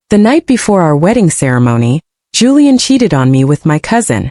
The night before our wedding ceremony, Julian cheated on me with my cousin.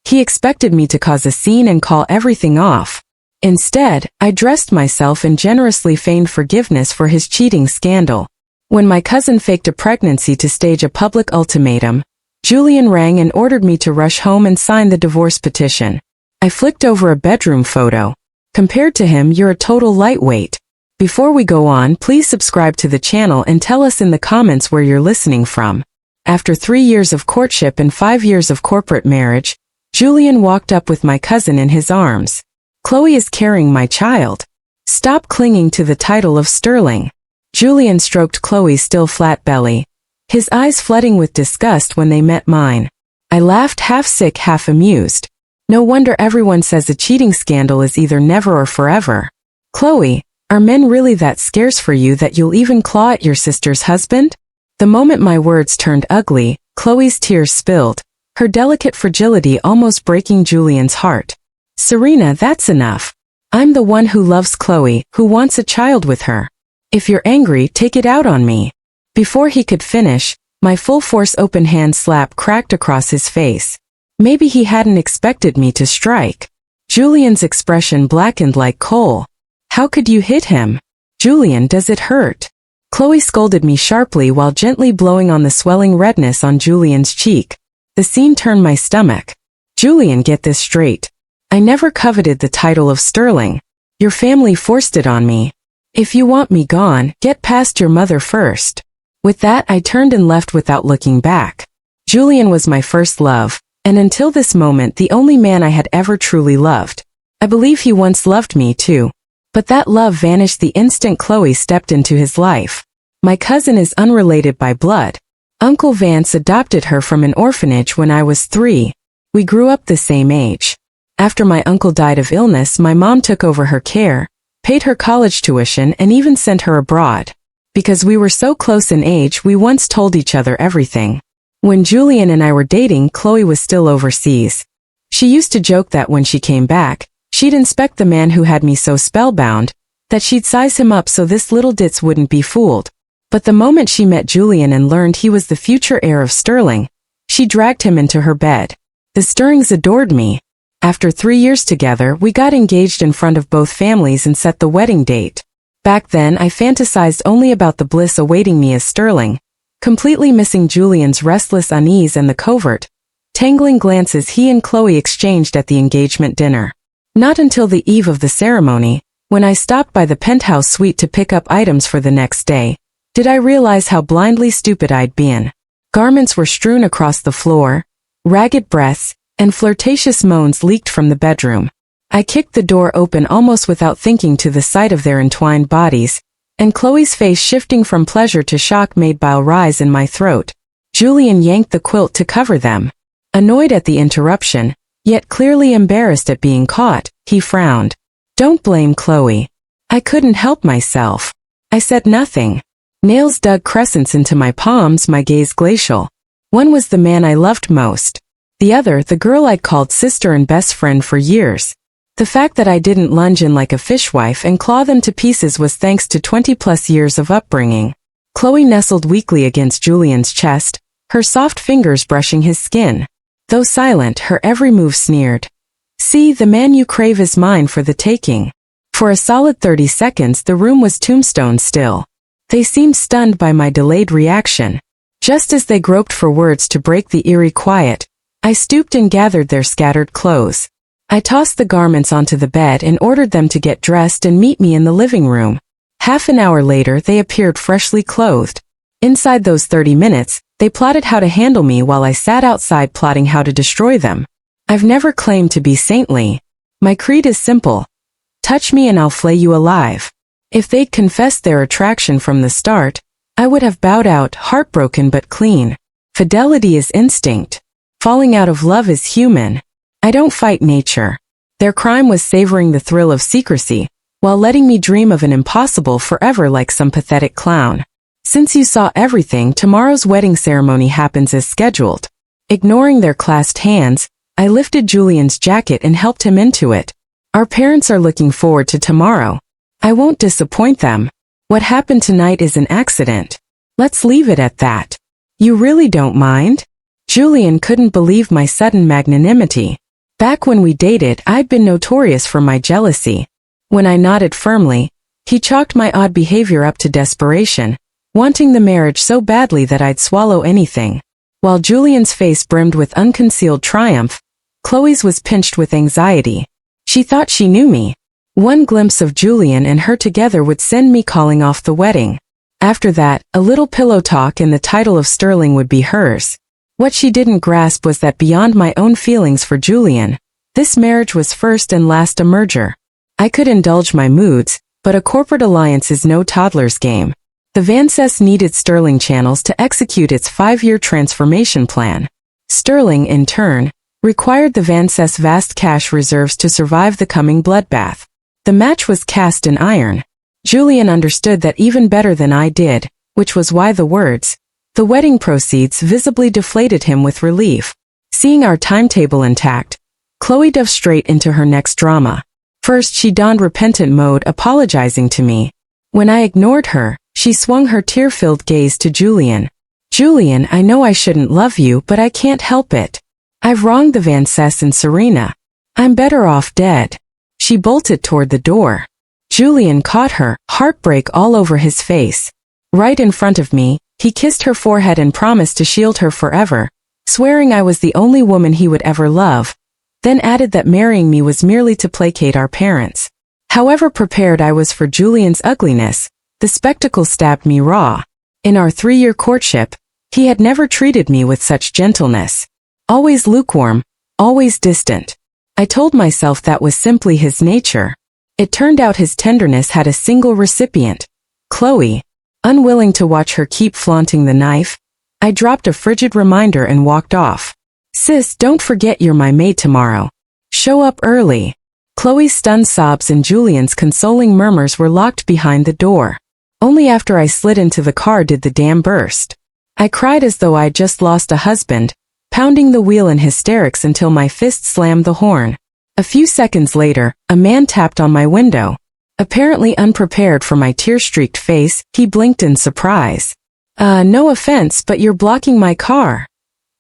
He expected me to cause a scene and call everything off. Instead, I dressed myself and generously feigned forgiveness for his cheating scandal. When my cousin faked a pregnancy to stage a public ultimatum, Julian rang and ordered me to rush home and sign the divorce petition. I flicked over a bedroom photo. Compared to him, you're a total lightweight. Before we go on, please subscribe to the channel and tell us in the comments where you're listening from. After 3 years of courtship and 5 years of corporate marriage, Julian walked up with my cousin in his arms. Chloe is carrying my child. Stop clinging to the title of Sterling. Julian stroked Chloe's still flat belly, his eyes flooding with disgust when they met mine. I laughed, half sick, half amused. No wonder everyone says a cheating scandal is either never or forever. Chloe, are men really that scarce for you that you'll even claw at your sister's husband? The moment my words turned ugly, Chloe's tears spilled, her delicate fragility almost breaking Julian's heart. Serena, that's enough. I'm the one who loves Chloe, who wants a child with her. If you're angry, take it out on me. Before he could finish, my full-force open hand slap cracked across his face. Maybe he hadn't expected me to strike. Julian's expression blackened like coal. How could you hit him? Julian, does it hurt? Chloe scolded me sharply while gently blowing on the swelling redness on Julian's cheek. The scene turned my stomach. Julian, get this straight. I never coveted the title of Sterling. Your family forced it on me. If you want me gone, get past your mother first. With that, I turned and left without looking back. Julian was my first love, and until this moment the only man I had ever truly loved. I believe he once loved me too. But that love vanished the instant Chloe stepped into his life. My cousin is unrelated by blood. Uncle Vance adopted her from an orphanage when I was 3. We grew up the same age. After my uncle died of illness, my mom took over her care, paid her college tuition, and even sent her abroad. Because we were so close in age, we once told each other everything. When Julian and I were dating, Chloe was still overseas. She used to joke that when she came back, she'd inspect the man who had me so spellbound, that she'd size him up so this little ditz wouldn't be fooled. But the moment she met Julian and learned he was the future heir of Sterling, she dragged him into her bed. The Sterlings adored me. After 3 years together, we got engaged in front of both families and set the wedding date. Back then, I fantasized only about the bliss awaiting me as Sterling, completely missing Julian's restless unease and the covert, tangling glances he and Chloe exchanged at the engagement dinner. Not until the eve of the ceremony, when I stopped by the penthouse suite to pick up items for the next day, did I realize how blindly stupid I'd been. Garments were strewn across the floor, ragged breaths, and flirtatious moans leaked from the bedroom. I kicked the door open almost without thinking to the sight of their entwined bodies, and Chloe's face shifting from pleasure to shock made bile rise in my throat. Julian yanked the quilt to cover them. Annoyed at the interruption, yet clearly embarrassed at being caught, he frowned. Don't blame Chloe. I couldn't help myself. I said nothing. Nails dug crescents into my palms, my gaze glacial. One was the man I loved most. The other, the girl I'd called sister and best friend for years. The fact that I didn't lunge in like a fishwife and claw them to pieces was thanks to 20+ years of upbringing. Chloe nestled weakly against Julian's chest, her soft fingers brushing his skin. Though silent, her every move sneered. See, the man you crave is mine for the taking. For a solid 30 seconds the room was tombstone still. They seemed stunned by my delayed reaction. Just as they groped for words to break the eerie quiet, I stooped and gathered their scattered clothes. I tossed the garments onto the bed and ordered them to get dressed and meet me in the living room. Half an hour later they appeared freshly clothed. Inside those 30 minutes, they plotted how to handle me while I sat outside plotting how to destroy them. I've never claimed to be saintly. My creed is simple. Touch me and I'll flay you alive. If they'd confessed their attraction from the start, I would have bowed out, heartbroken but clean. Fidelity is instinct. Falling out of love is human. I don't fight nature. Their crime was savoring the thrill of secrecy, while letting me dream of an impossible forever like some pathetic clown. Since you saw everything, tomorrow's wedding ceremony happens as scheduled. Ignoring their clasped hands, I lifted Julian's jacket and helped him into it. Our parents are looking forward to tomorrow. I won't disappoint them. What happened tonight is an accident. Let's leave it at that. You really don't mind? Julian couldn't believe my sudden magnanimity. Back when we dated, I'd been notorious for my jealousy. When I nodded firmly, he chalked my odd behavior up to desperation, wanting the marriage so badly that I'd swallow anything. While Julian's face brimmed with unconcealed triumph, Chloe's was pinched with anxiety. She thought she knew me. One glimpse of Julian and her together would send me calling off the wedding. After that, a little pillow talk and the title of Sterling would be hers. What she didn't grasp was that beyond my own feelings for Julian, this marriage was first and last a merger. I could indulge my moods, but a corporate alliance is no toddler's game. The Vances needed Sterling channels to execute its 5-year transformation plan. Sterling, in turn, required the Vances vast cash reserves to survive the coming bloodbath. The match was cast in iron. Julian understood that even better than I did, which was why the words, "the wedding proceeds," visibly deflated him with relief. Seeing our timetable intact, Chloe dove straight into her next drama. First, she donned repentant mode, apologizing to me. When I ignored her, she swung her tear-filled gaze to Julian. "Julian, I know I shouldn't love you, but I can't help it. I've wronged the Vances and Serena. I'm better off dead." She bolted toward the door. Julian caught her, heartbreak all over his face. Right in front of me, he kissed her forehead and promised to shield her forever, swearing I was the only woman he would ever love, then added that marrying me was merely to placate our parents. However prepared I was for Julian's ugliness, the spectacle stabbed me raw. In our 3-year courtship, he had never treated me with such gentleness. Always lukewarm, always distant. I told myself that was simply his nature. It turned out his tenderness had a single recipient, Chloe. Unwilling to watch her keep flaunting the knife, I dropped a frigid reminder and walked off. "Sis, don't forget you're my maid tomorrow. Show up early." Chloe's stunned sobs and Julian's consoling murmurs were locked behind the door. Only after I slid into the car did the dam burst. I cried as though I'd just lost a husband, pounding the wheel in hysterics until my fist slammed the horn. A few seconds later, a man tapped on my window. Apparently unprepared for my tear-streaked face, he blinked in surprise. No offense, but you're blocking my car,"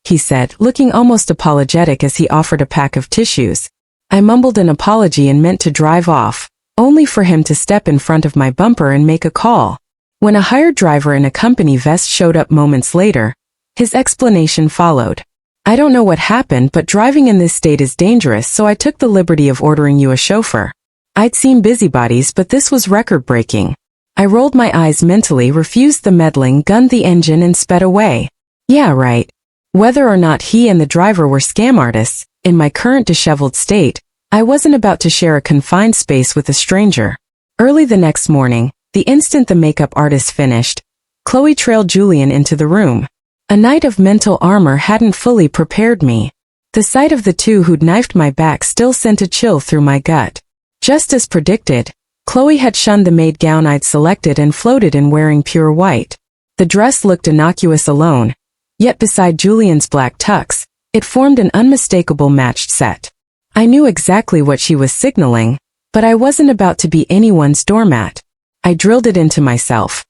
he said, looking almost apologetic as he offered a pack of tissues. I mumbled an apology and meant to drive off, only for him to step in front of my bumper and make a call. When a hired driver in a company vest showed up moments later, his explanation followed. "I don't know what happened, but driving in this state is dangerous, so I took the liberty of ordering you a chauffeur." I'd seen busybodies, but this was record-breaking. I rolled my eyes mentally, refused the meddling, gunned the engine and sped away. Yeah, right. Whether or not he and the driver were scam artists, in my current disheveled state, I wasn't about to share a confined space with a stranger. Early the next morning, the instant the makeup artist finished, Chloe trailed Julian into the room. A night of mental armor hadn't fully prepared me. The sight of the two who'd knifed my back still sent a chill through my gut. Just as predicted, Chloe had shunned the maid gown I'd selected and floated in wearing pure white. The dress looked innocuous alone, yet beside Julian's black tux, it formed an unmistakable matched set. I knew exactly what she was signaling, but I wasn't about to be anyone's doormat. I drilled it into myself.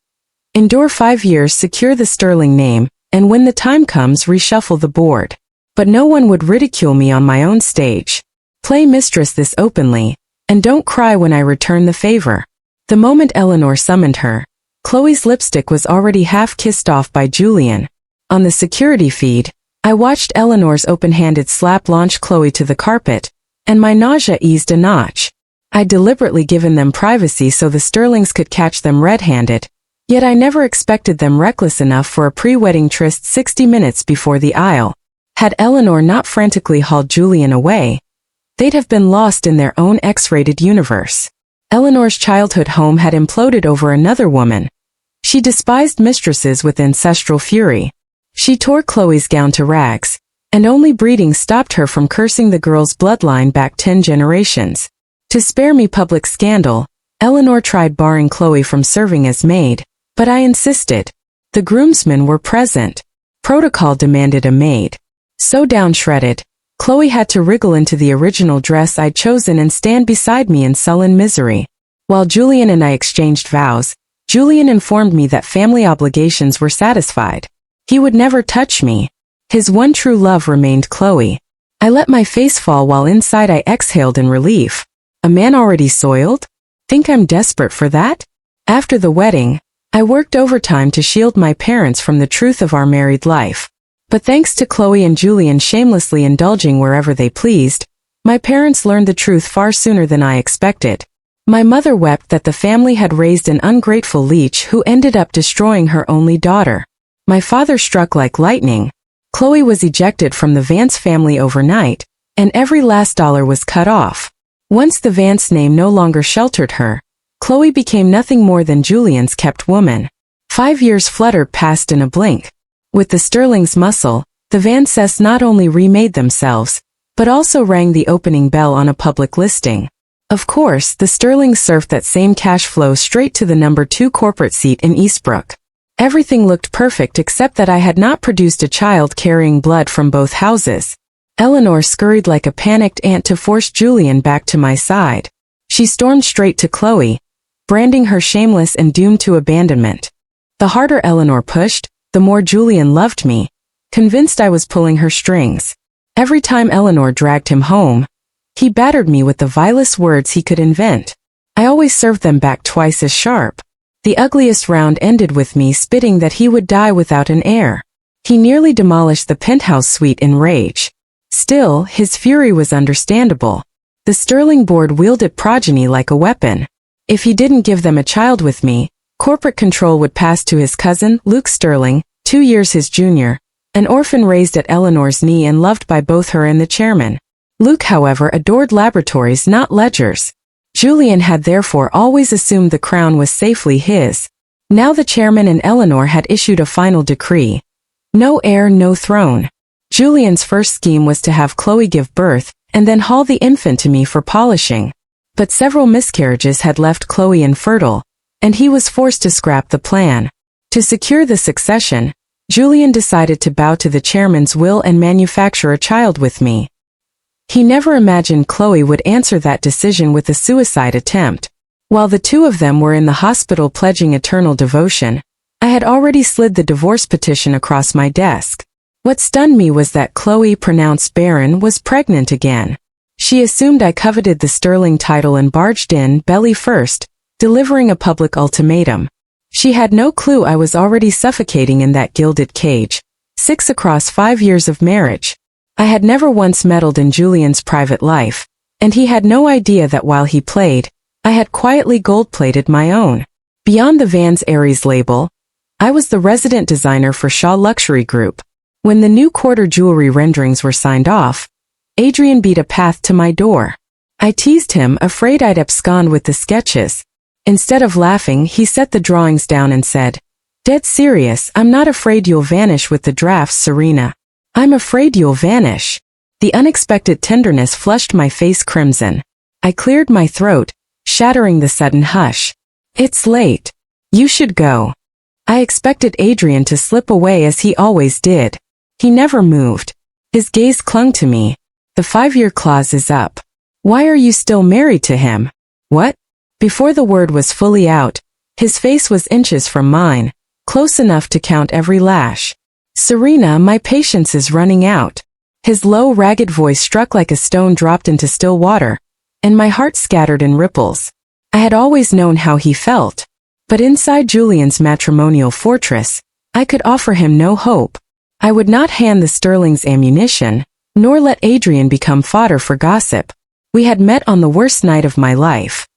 Endure 5 years, secure the Sterling name, and when the time comes, reshuffle the board. But no one would ridicule me on my own stage. Play mistress this openly, and don't cry when I return the favor. The moment Eleanor summoned her, Chloe's lipstick was already half kissed off by Julian. On the security feed, I watched Eleanor's open-handed slap launch Chloe to the carpet, and my nausea eased a notch. I'd deliberately given them privacy so the Sterlings could catch them red-handed, yet I never expected them reckless enough for a pre-wedding tryst 60 minutes before the aisle. Had Eleanor not frantically hauled Julian away, they'd have been lost in their own X-rated universe. Eleanor's childhood home had imploded over another woman. She despised mistresses with ancestral fury. She tore Chloe's gown to rags, and only breeding stopped her from cursing the girl's bloodline back 10 generations. To spare me public scandal, Eleanor tried barring Chloe from serving as maid, but I insisted. The groomsmen were present. Protocol demanded a maid. So down-shredded, Chloe had to wriggle into the original dress I'd chosen and stand beside me in sullen misery. While Julian and I exchanged vows, Julian informed me that family obligations were satisfied. He would never touch me. His one true love remained Chloe. I let my face fall while inside I exhaled in relief. A man already soiled? Think I'm desperate for that? After the wedding, I worked overtime to shield my parents from the truth of our married life. But thanks to Chloe and Julian shamelessly indulging wherever they pleased, my parents learned the truth far sooner than I expected. My mother wept that the family had raised an ungrateful leech who ended up destroying her only daughter. My father struck like lightning. Chloe was ejected from the Vance family overnight, and every last dollar was cut off. Once the Vance name no longer sheltered her, Chloe became nothing more than Julian's kept woman. 5 years fluttered past in a blink. With the Sterling's muscle, the Vances not only remade themselves, but also rang the opening bell on a public listing. Of course, the Sterlings served that same cash flow straight to the number 2 corporate seat in Eastbrook. Everything looked perfect except that I had not produced a child carrying blood from both houses. Eleanor scurried like a panicked ant to force Julian back to my side. She stormed straight to Chloe, branding her shameless and doomed to abandonment. The harder Eleanor pushed, the more Julian loved me, convinced I was pulling her strings. Every time Eleanor dragged him home, he battered me with the vilest words he could invent. I always served them back twice as sharp. The ugliest round ended with me spitting that he would die without an heir. He nearly demolished the penthouse suite in rage. Still, his fury was understandable. The Sterling board wielded progeny like a weapon. If he didn't give them a child with me, corporate control would pass to his cousin, Luke Sterling, 2 years his junior, an orphan raised at Eleanor's knee and loved by both her and the chairman. Luke, however, adored laboratories, not ledgers. Julian had therefore always assumed the crown was safely his. Now the chairman and Eleanor had issued a final decree. No heir, no throne. Julian's first scheme was to have Chloe give birth, and then haul the infant to me for polishing. But several miscarriages had left Chloe infertile, and he was forced to scrap the plan. To secure the succession, Julian decided to bow to the chairman's will and manufacture a child with me. He never imagined Chloe would answer that decision with a suicide attempt. While the two of them were in the hospital pledging eternal devotion, I had already slid the divorce petition across my desk. What stunned me was that Chloe, pronounced barren, was pregnant again. She assumed I coveted the Sterling title and barged in, belly first, delivering a public ultimatum. She had no clue I was already suffocating in that gilded cage. 6 across 5 years of marriage. I had never once meddled in Julian's private life, and he had no idea that while he played, I had quietly gold-plated my own. Beyond the Vans Aries label, I was the resident designer for Shaw Luxury Group. When the new quarter jewelry renderings were signed off, Adrian beat a path to my door. I teased him, afraid I'd abscond with the sketches. Instead of laughing, he set the drawings down and said, "Dead serious, I'm not afraid you'll vanish with the drafts, Serena. I'm afraid you'll vanish." The unexpected tenderness flushed my face crimson. I cleared my throat, shattering the sudden hush. "It's late. You should go." I expected Adrian to slip away as he always did. He never moved. His gaze clung to me. "The 5-year clause is up. Why are you still married to him?" "What?" Before the word was fully out, his face was inches from mine, close enough to count every lash. "Serena, my patience is running out." His low, ragged voice struck like a stone dropped into still water, and my heart scattered in ripples. I had always known how he felt, but inside Julian's matrimonial fortress, I could offer him no hope. I would not hand the Sterling's ammunition, nor let Adrian become fodder for gossip. We had met on the worst night of my life.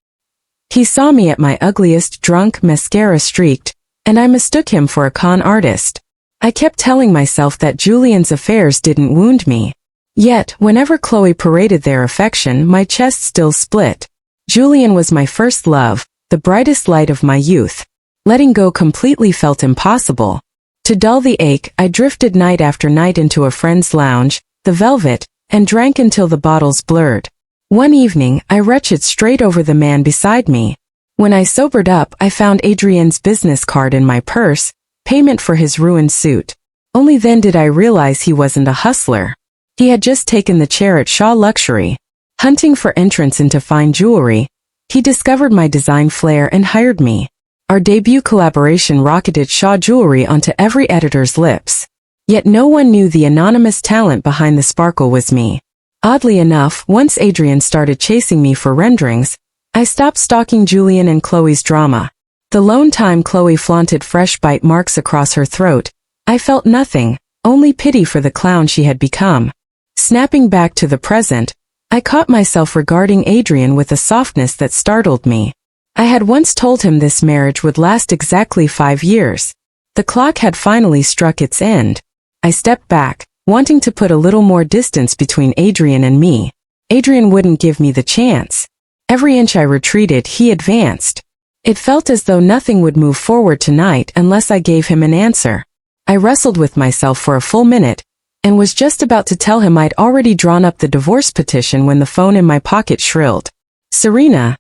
He saw me at my ugliest, drunk, mascara-streaked, and I mistook him for a con artist. I kept telling myself that Julian's affairs didn't wound me. Yet, whenever Chloe paraded their affection, my chest still split. Julian was my first love, the brightest light of my youth. Letting go completely felt impossible. To dull the ache, I drifted night after night into a friend's lounge, the Velvet, and drank until the bottles blurred. One evening, I retched straight over the man beside me. When I sobered up, I found Adrian's business card in my purse, payment for his ruined suit. Only then did I realize he wasn't a hustler. He had just taken the chair at Shaw Luxury. Hunting for entrance into fine jewelry, he discovered my design flair and hired me. Our debut collaboration rocketed Shaw Jewelry onto every editor's lips. Yet no one knew the anonymous talent behind the sparkle was me. Oddly enough, once Adrian started chasing me for renderings, I stopped stalking Julian and Chloe's drama. The lone time Chloe flaunted fresh bite marks across her throat, I felt nothing, only pity for the clown she had become. Snapping back to the present, I caught myself regarding Adrian with a softness that startled me. I had once told him this marriage would last exactly 5 years. The clock had finally struck its end. I stepped back, wanting to put a little more distance between Adrian and me. Adrian wouldn't give me the chance. Every inch I retreated, he advanced. It felt as though nothing would move forward tonight unless I gave him an answer. I wrestled with myself for a full minute, and was just about to tell him I'd already drawn up the divorce petition when the phone in my pocket shrilled. "Serena,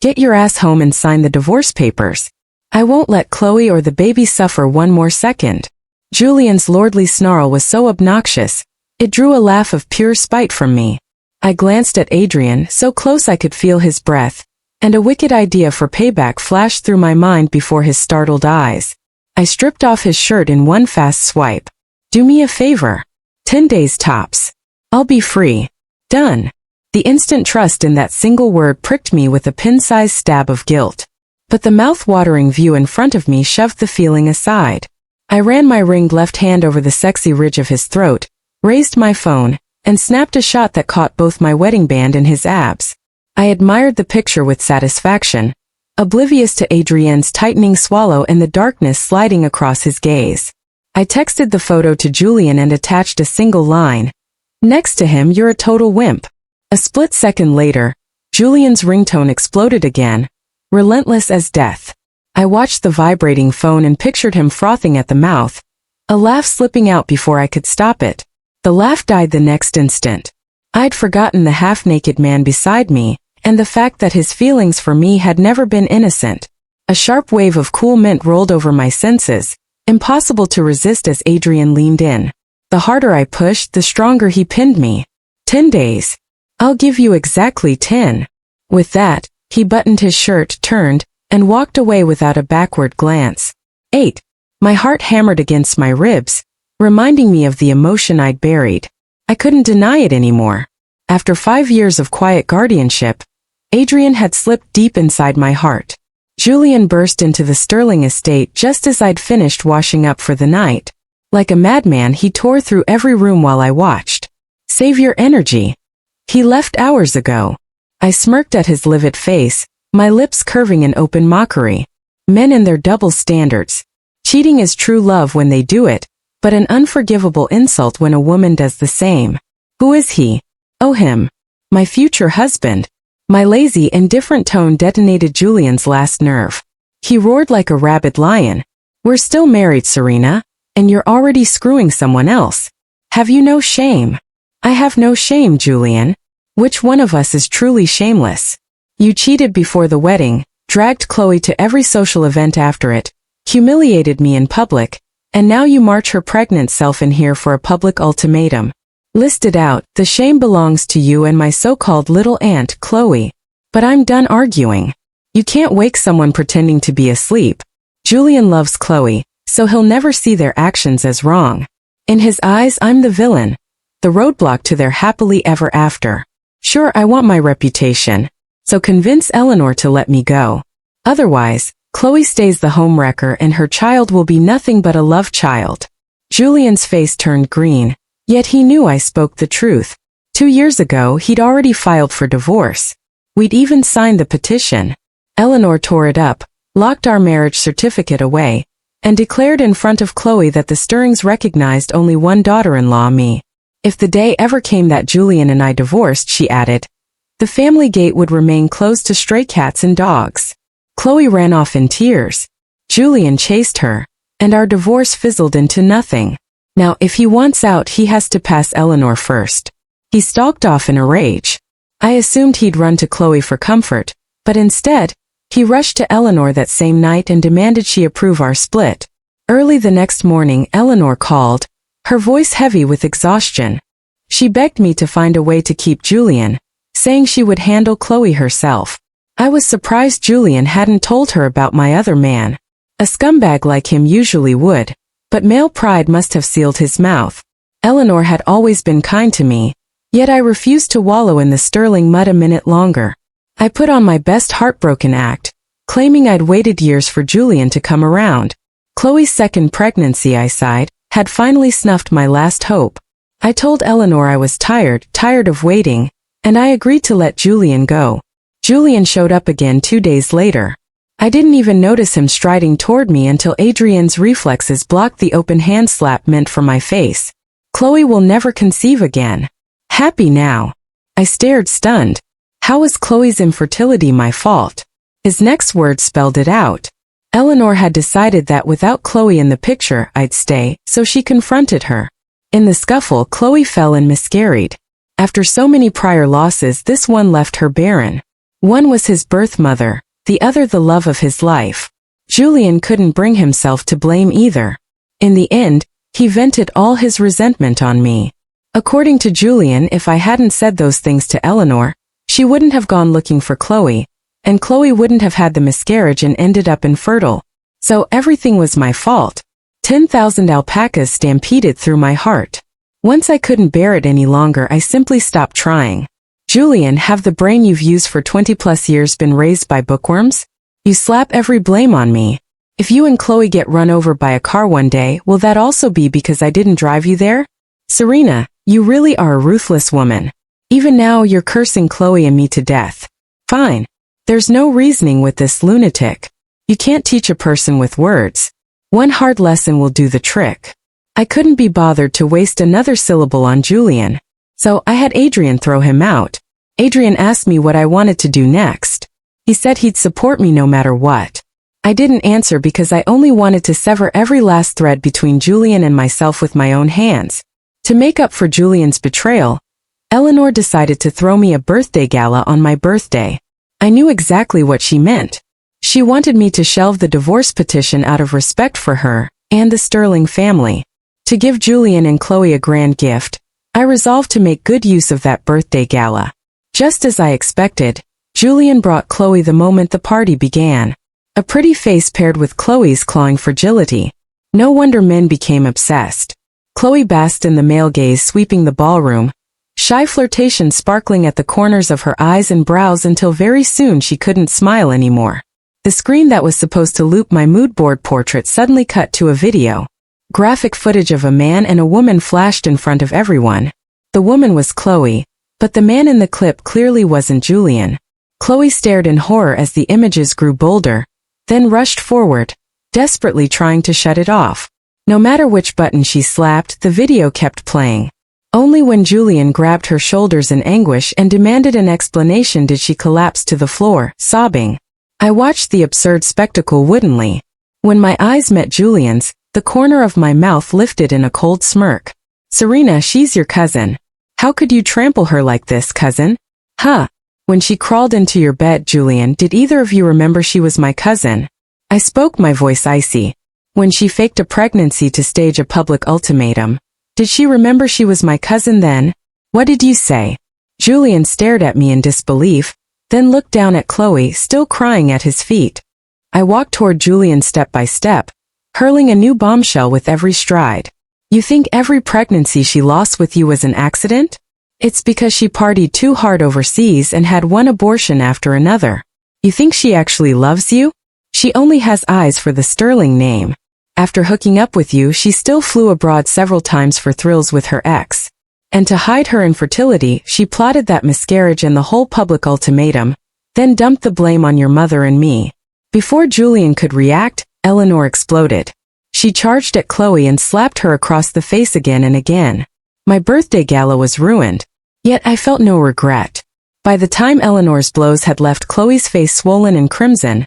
get your ass home and sign the divorce papers. I won't let Chloe or the baby suffer one more second." Julian's lordly snarl was so obnoxious, it drew a laugh of pure spite from me. I glanced at Adrian, so close I could feel his breath, and a wicked idea for payback flashed through my mind before his startled eyes. I stripped off his shirt in one fast swipe. "Do me a favor. 10 days tops. I'll be free. Done." The instant trust in that single word pricked me with a pin-sized stab of guilt. But the mouth-watering view in front of me shoved the feeling aside. I ran my ringed left hand over the sexy ridge of his throat, raised my phone, and snapped a shot that caught both my wedding band and his abs. I admired the picture with satisfaction, oblivious to Adrian's tightening swallow and the darkness sliding across his gaze. I texted the photo to Julian and attached a single line. "Next to him, you're a total wimp." A split second later, Julian's ringtone exploded again, relentless as death. I watched the vibrating phone and pictured him frothing at the mouth, a laugh slipping out before I could stop it. The laugh died the next instant. I'd forgotten the half-naked man beside me, and the fact that his feelings for me had never been innocent. A sharp wave of cool mint rolled over my senses, impossible to resist as Adrian leaned in. The harder I pushed, the stronger he pinned me. 10 days. I'll give you exactly 10. With that, he buttoned his shirt, turned, and walked away without a backward glance. 8. My heart hammered against my ribs, reminding me of the emotion I'd buried. I couldn't deny it anymore. After 5 years of quiet guardianship, Adrian had slipped deep inside my heart. Julian burst into the Sterling estate just as I'd finished washing up for the night. Like a madman, he tore through every room while I watched. "Save your energy. He left hours ago." I smirked at his livid face, my lips curving in open mockery. Men and their double standards. Cheating is true love when they do it, but an unforgivable insult when a woman does the same. Who is he? Oh, him. My future husband. My lazy, indifferent tone detonated Julian's last nerve. He roared like a rabid lion. "We're still married, Serena, and you're already screwing someone else. Have you no shame?" "I have no shame, Julian. Which one of us is truly shameless? You cheated before the wedding, dragged Chloe to every social event after it, humiliated me in public, and now you march her pregnant self in here for a public ultimatum. List it out, the shame belongs to you and my so-called little aunt, Chloe. But I'm done arguing. You can't wake someone pretending to be asleep. Julian loves Chloe, so he'll never see their actions as wrong. In his eyes, I'm the villain, the roadblock to their happily ever after. Sure, I want my reputation, so convince Eleanor to let me go. Otherwise, Chloe stays the homewrecker and her child will be nothing but a love child." Julian's face turned green, yet he knew I spoke the truth. 2 years ago, he'd already filed for divorce. We'd even signed the petition. Eleanor tore it up, locked our marriage certificate away, and declared in front of Chloe that the Stirrings recognized only one daughter-in-law, me. If the day ever came that Julian and I divorced, she added, the family gate would remain closed to stray cats and dogs. Chloe ran off in tears. Julian chased her, and our divorce fizzled into nothing. Now, if he wants out, he has to pass Eleanor first. He stalked off in a rage. I assumed he'd run to Chloe for comfort, but instead, he rushed to Eleanor that same night and demanded she approve our split. Early the next morning, Eleanor called, her voice heavy with exhaustion. She begged me to find a way to keep Julian, saying she would handle Chloe herself. I was surprised Julian hadn't told her about my other man. A scumbag like him usually would, but male pride must have sealed his mouth. Eleanor had always been kind to me, yet I refused to wallow in the sterling mud a minute longer. I put on my best heartbroken act, claiming I'd waited years for Julian to come around. Chloe's second pregnancy, I sighed, had finally snuffed my last hope. I told Eleanor I was tired of waiting, and I agreed to let Julian go. Julian showed up again 2 days later. I didn't even notice him striding toward me until Adrian's reflexes blocked the open hand slap meant for my face. Chloe will never conceive again. Happy now. I stared stunned. How was Chloe's infertility my fault? His next words spelled it out. Eleanor had decided that without Chloe in the picture, I'd stay, so she confronted her. In the scuffle, Chloe fell and miscarried. After so many prior losses, this one left her barren. One was his birth mother, the other the love of his life. Julian couldn't bring himself to blame either. In the end, he vented all his resentment on me. According to Julian, if I hadn't said those things to Eleanor, she wouldn't have gone looking for Chloe, and Chloe wouldn't have had the miscarriage and ended up infertile. So everything was my fault. 10,000 alpacas stampeded through my heart. Once I couldn't bear it any longer, I simply stopped trying. Julian, have the brain you've used for 20+ years been raised by bookworms? You slap every blame on me. If you and Chloe get run over by a car one day, will that also be because I didn't drive you there? Serena, you really are a ruthless woman. Even now you're cursing Chloe and me to death. Fine. There's no reasoning with this lunatic. You can't teach a person with words. One hard lesson will do the trick. I couldn't be bothered to waste another syllable on Julian. So I had Adrian throw him out. Adrian asked me what I wanted to do next. He said he'd support me no matter what. I didn't answer because I only wanted to sever every last thread between Julian and myself with my own hands. To make up for Julian's betrayal, Eleanor decided to throw me a birthday gala on my birthday. I knew exactly what she meant. She wanted me to shelve the divorce petition out of respect for her and the Sterling family. To give Julian and Chloe a grand gift, I resolved to make good use of that birthday gala. Just as I expected, Julian brought Chloe the moment the party began. A pretty face paired with Chloe's clawing fragility. No wonder men became obsessed. Chloe basked in the male gaze sweeping the ballroom, shy flirtation sparkling at the corners of her eyes and brows until very soon she couldn't smile anymore. The screen that was supposed to loop my mood board portrait suddenly cut to a video. Graphic footage of a man and a woman flashed in front of everyone. The woman was Chloe, but the man in the clip clearly wasn't Julian. Chloe stared in horror as the images grew bolder, then rushed forward, desperately trying to shut it off. No matter which button she slapped, the video kept playing. Only when Julian grabbed her shoulders in anguish and demanded an explanation did she collapse to the floor, sobbing. I watched the absurd spectacle woodenly. When my eyes met Julian's, the corner of my mouth lifted in a cold smirk. Serena, she's your cousin. How could you trample her like this, cousin? Huh. When she crawled into your bed, Julian, did either of you remember she was my cousin? I spoke, my voice icy. When she faked a pregnancy to stage a public ultimatum, did she remember she was my cousin then? What did you say? Julian stared at me in disbelief, then looked down at Chloe, still crying at his feet. I walked toward Julian step by step, hurling a new bombshell with every stride. You think every pregnancy she lost with you was an accident? It's because she partied too hard overseas and had one abortion after another. You think she actually loves you? She only has eyes for the Sterling name. After hooking up with you, she still flew abroad several times for thrills with her ex. And to hide her infertility, she plotted that miscarriage and the whole public ultimatum, then dumped the blame on your mother and me. Before Julian could react, Eleanor exploded. She charged at Chloe and slapped her across the face again and again. My birthday gala was ruined. Yet I felt no regret. By the time Eleanor's blows had left Chloe's face swollen and crimson,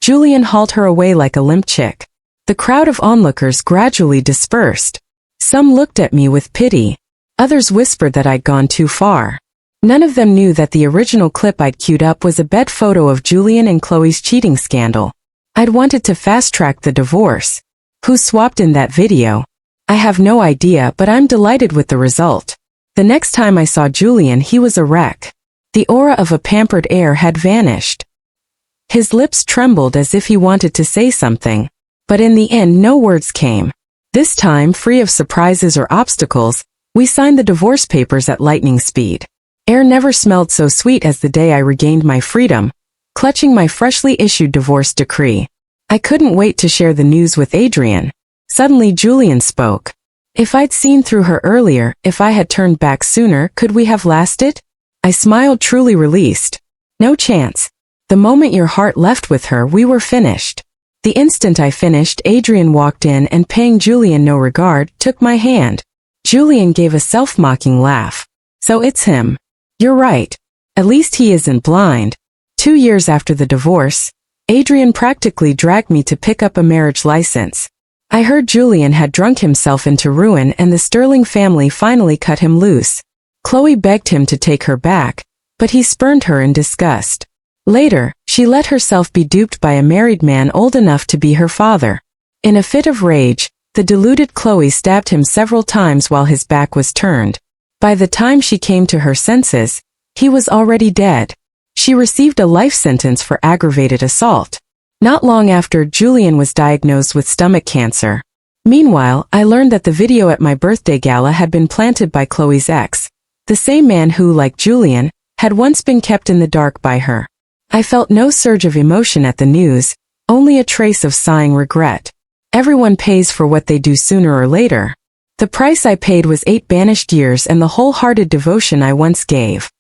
Julian hauled her away like a limp chick. The crowd of onlookers gradually dispersed. Some looked at me with pity. Others whispered that I'd gone too far. None of them knew that the original clip I'd queued up was a bed photo of Julian and Chloe's cheating scandal. I'd wanted to fast-track the divorce. Who swapped in that video? I have no idea, but I'm delighted with the result. The next time I saw Julian, he was a wreck. The aura of a pampered heir had vanished. His lips trembled as if he wanted to say something, but in the end no words came. This time, free of surprises or obstacles, we signed the divorce papers at lightning speed. Air never smelled so sweet as the day I regained my freedom, clutching my freshly issued divorce decree. I couldn't wait to share the news with Adrian. Suddenly Julian spoke. If I'd seen through her earlier, if I had turned back sooner, could we have lasted? I smiled, truly released. No chance. The moment your heart left with her, we were finished. The instant I finished, Adrian walked in and, paying Julian no regard, took my hand. Julian gave a self-mocking laugh. So it's him. You're right. At least he isn't blind. 2 years after the divorce, Adrian practically dragged me to pick up a marriage license. I heard Julian had drunk himself into ruin and the Sterling family finally cut him loose. Chloe begged him to take her back, but he spurned her in disgust. Later, she let herself be duped by a married man old enough to be her father. In a fit of rage, the deluded Chloe stabbed him several times while his back was turned. By the time she came to her senses, he was already dead. She received a life sentence for aggravated assault. Not long after, Julian was diagnosed with stomach cancer. Meanwhile, I learned that the video at my birthday gala had been planted by Chloe's ex, the same man who, like Julian, had once been kept in the dark by her. I felt no surge of emotion at the news, only a trace of sighing regret. Everyone pays for what they do sooner or later. The price I paid was 8 banished years and the wholehearted devotion I once gave.